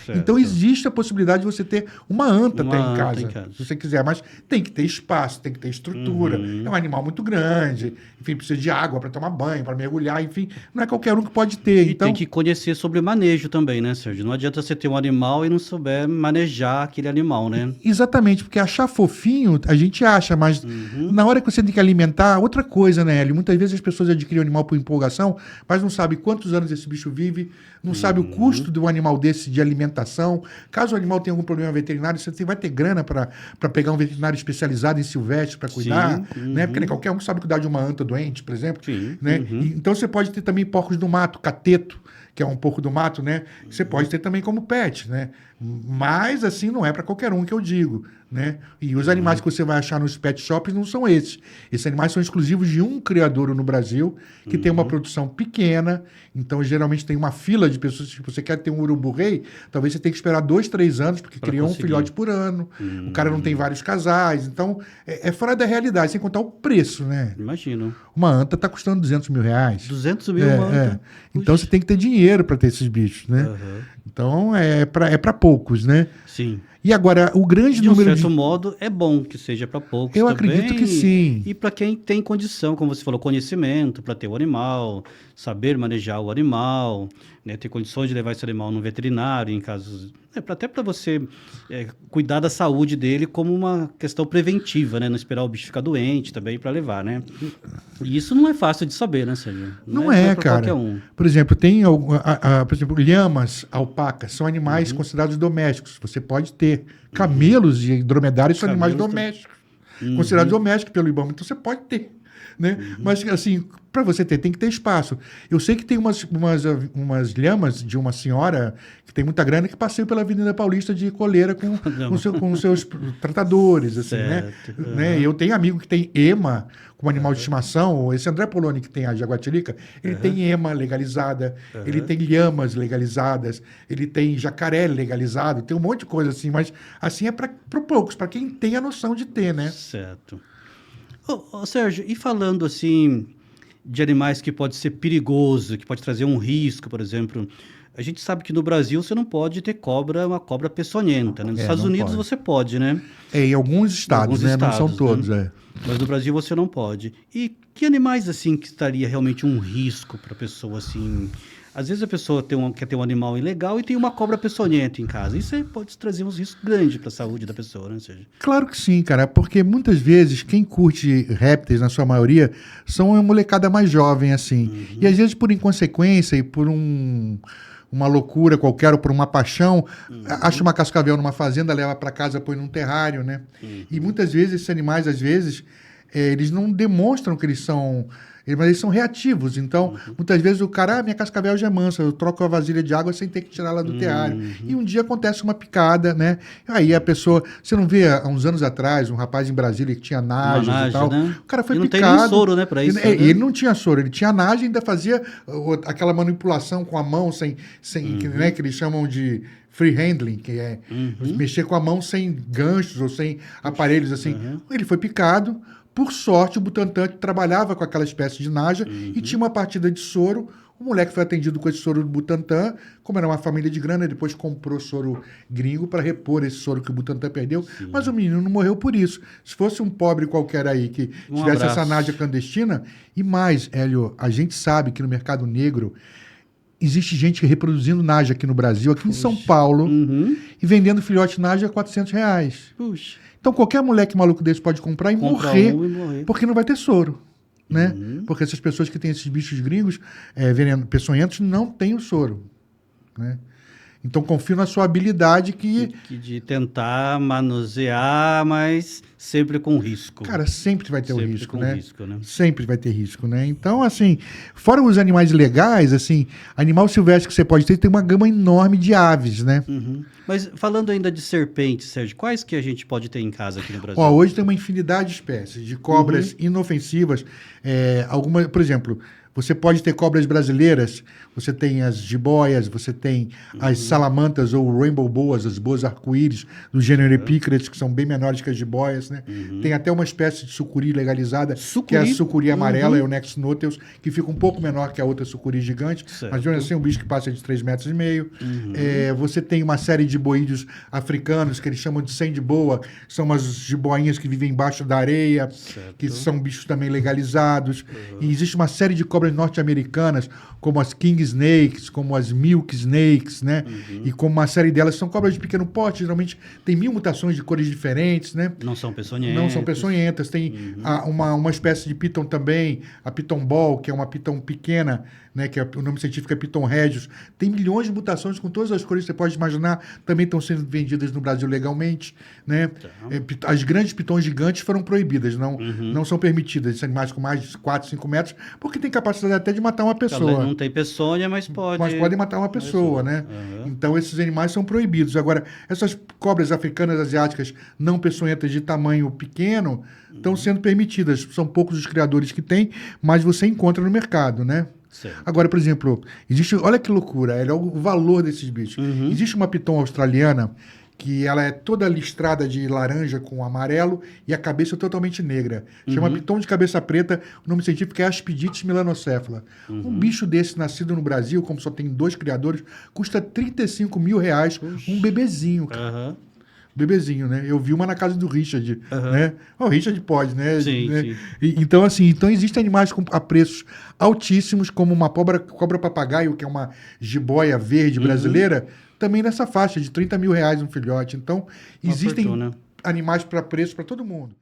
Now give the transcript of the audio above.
Certo. Então existe a possibilidade de você ter uma anta até Uma em anta casa, em casa. se você quiser, mas tem que ter espaço, tem que ter estrutura. É um animal muito grande, enfim, precisa de água para tomar banho, para mergulhar, enfim, não é qualquer um que pode ter. E Então, tem que conhecer sobre o manejo também, né, Sérgio? Não adianta você ter um animal e não souber manejar aquele animal, né? exatamente, porque achar fofinho a gente acha, mas na hora que você tem que alimentar, outra coisa, né, Hélio? Muitas vezes as pessoas adquirem um animal por empolgação, mas não sabe quantos anos esse bicho vive, não sabe o custo de um animal desse de alimentação. Caso o animal tenha algum problema veterinário, você vai ter grana para pegar um veterinário especializado em silvestre para cuidar, né? Porque nem qualquer um sabe cuidar de uma anta doente, por exemplo. Sim, Né? Então você pode ter também porcos do mato, cateto, que é um porco do mato, né? Você pode ter também como pet, né? Mas assim não é para qualquer um que eu digo, né? E os animais que você vai achar nos pet shops não são esses. Esses animais são exclusivos de um criadouro no Brasil que tem uma produção pequena. Então geralmente tem uma fila de pessoas. Se você quer ter um urubu-rei, talvez você tenha que esperar 2, 3 anos porque Pra criou um conseguir. filhote por ano. O cara não tem vários casais. Então é fora da realidade, sem contar o preço, né? Imagino. Uma anta está custando R$200 mil. 200 mil, mano. Então você tem que ter dinheiro para ter esses bichos, né? Então é para poucos, né? Sim. E agora, o grande De um número certo de. modo, é bom que seja para poucos Eu também. acredito que sim. E para quem tem condição, como você falou, conhecimento para ter o animal, saber manejar o animal, né, ter condições de levar esse animal no veterinário, em casos. Até para você cuidar da saúde dele como uma questão preventiva, né? Não esperar o bicho ficar doente também para levar, né? E isso não é fácil de saber, né, Sérgio? Não é, pra cara. qualquer um. Por exemplo, tem por exemplo, lhamas, alpacas, são animais considerados domésticos. Você pode ter. Camelos e dromedários são animais Camelos domésticos. Considerados domésticos pelo IBAMA. Então você pode ter. Né? Mas, assim, para você ter, tem que ter espaço. Eu sei que tem umas lhamas de uma senhora que tem muita grana que passeiam pela Avenida Paulista de coleira com seus tratadores, assim, Certo. né? Eu tenho amigo que tem ema como animal de estimação. Esse André Poloni, que tem a jaguatirica, ele tem ema legalizada, ele tem lhamas legalizadas, ele tem jacaré legalizado, tem um monte de coisa assim, mas assim é para poucos, para quem tem a noção de ter, né? Certo. Ô, Sérgio, e falando assim de animais que pode ser perigoso, que pode trazer um risco, por exemplo, a gente sabe que no Brasil você não pode ter uma cobra peçonhenta, né? Nos Estados não Unidos pode. você pode, né? Em alguns estados, Alguns né? estados, Não são todos, né? Mas no Brasil você não pode. E que animais assim que estaria realmente um risco para a pessoa assim? Às vezes a pessoa quer ter um animal ilegal e tem uma cobra peçonhenta em casa. Isso aí pode trazer uns riscos grandes para a saúde da pessoa, né? Claro que sim, cara, porque muitas vezes quem curte répteis, na sua maioria, são uma molecada mais jovem, assim. E às vezes por inconsequência e por uma loucura qualquer ou por uma paixão, acha uma cascavel numa fazenda, leva para casa, põe num terrário, né? E muitas vezes esses animais, às vezes, eles não demonstram que eles são... Mas eles são reativos, então muitas vezes o cara, minha cascavel já é mansa, eu troco a vasilha de água sem ter que tirá-la do terrário. E um dia acontece uma picada, né? Aí a pessoa, você não vê há uns anos atrás um rapaz em Brasília que tinha nagens e tal, né? o cara foi e não picado. Não tem nem soro, né, para isso. E ele não tinha soro, ele tinha nagem e ainda fazia aquela manipulação com a mão, sem né, que eles chamam de free handling, que é mexer com a mão sem ganchos ou sem aparelhos assim. Ele foi picado. Por sorte, o Butantan trabalhava com aquela espécie de naja e tinha uma partida de soro. O moleque foi atendido com esse soro do Butantan. Como era uma família de grana, depois comprou soro gringo para repor esse soro que o Butantan perdeu. Sim. Mas o menino não morreu por isso. Se fosse um pobre qualquer aí que tivesse essa naja clandestina... E mais, Hélio, a gente sabe que no mercado negro existe gente reproduzindo naja aqui no Brasil, aqui em São Paulo, e vendendo filhote naja a R$400. Puxa. Então, qualquer moleque maluco desse pode comprar e morrer, porque não vai ter soro, né? Porque essas pessoas que têm esses bichos gringos, peçonhentos, não têm o soro, né? Então, confio na sua habilidade de tentar manusear, mas sempre com risco. Cara, sempre vai ter o risco, né? Risco, né? Sempre vai ter risco, né? Então, assim, fora os animais legais, assim, animal silvestre que você pode ter, tem uma gama enorme de aves, né? Mas falando ainda de serpentes, Sérgio, quais que a gente pode ter em casa aqui no Brasil? Hoje tem uma infinidade de espécies, de cobras inofensivas. Por exemplo, Você pode ter cobras brasileiras, você tem as jiboias, você tem as salamantas ou rainbow boas, as boas arco-íris do gênero Epicrates, que são bem menores que as jiboias, né? Tem até uma espécie de sucuri legalizada, que é a sucuri amarela, é o Nexnoteus, que fica um pouco menor que a outra sucuri gigante, mas mesmo assim é um bicho que passa de 3,5 metros. Você tem uma série de boídeos africanos, que eles chamam de sandboa, são umas jiboinhas que vivem embaixo da areia, que são bichos também legalizados. E existe uma série de cobras norte-americanas, como as king snakes, como as milk snakes, né? E como uma série delas são cobras de pequeno porte, geralmente tem 1000 mutações de cores diferentes, né? Não são peçonhentas. Não são peçonhentas. Tem uma espécie de piton também, a piton ball, que é uma piton pequena, né? Que o nome científico é piton regius. Tem milhões de mutações com todas as cores que você pode imaginar, também estão sendo vendidas no Brasil legalmente, né? As grandes pitons gigantes foram proibidas, não são permitidas, esses animais com mais de 4, 5 metros, porque tem capacidade até de matar uma pessoa. Não tem peçonha, mas pode. Mas podem matar uma pessoa, né? Então esses animais são proibidos. Agora, essas cobras africanas, asiáticas, não peçonhentas de tamanho pequeno, estão sendo permitidas. São poucos os criadores que têm, mas você encontra no mercado, né? Certo. Agora, por exemplo, olha que loucura, é o valor desses bichos. Existe uma piton australiana que ela é toda listrada de laranja com amarelo e a cabeça totalmente negra. Chama piton de cabeça preta, o nome científico é Aspidites melanocéfala. Um bicho desse nascido no Brasil, como só tem 2 criadores, custa R$35 mil, um bebezinho, cara. Bebezinho, né? Eu vi uma na casa do Richard, né? O Richard pode, né? Sim, né? sim. Então, assim, existem animais a preços altíssimos, como uma cobra papagaio, que é uma jiboia verde brasileira, também nessa faixa de R$30 mil um filhote. Então, existem animais para preço para todo mundo.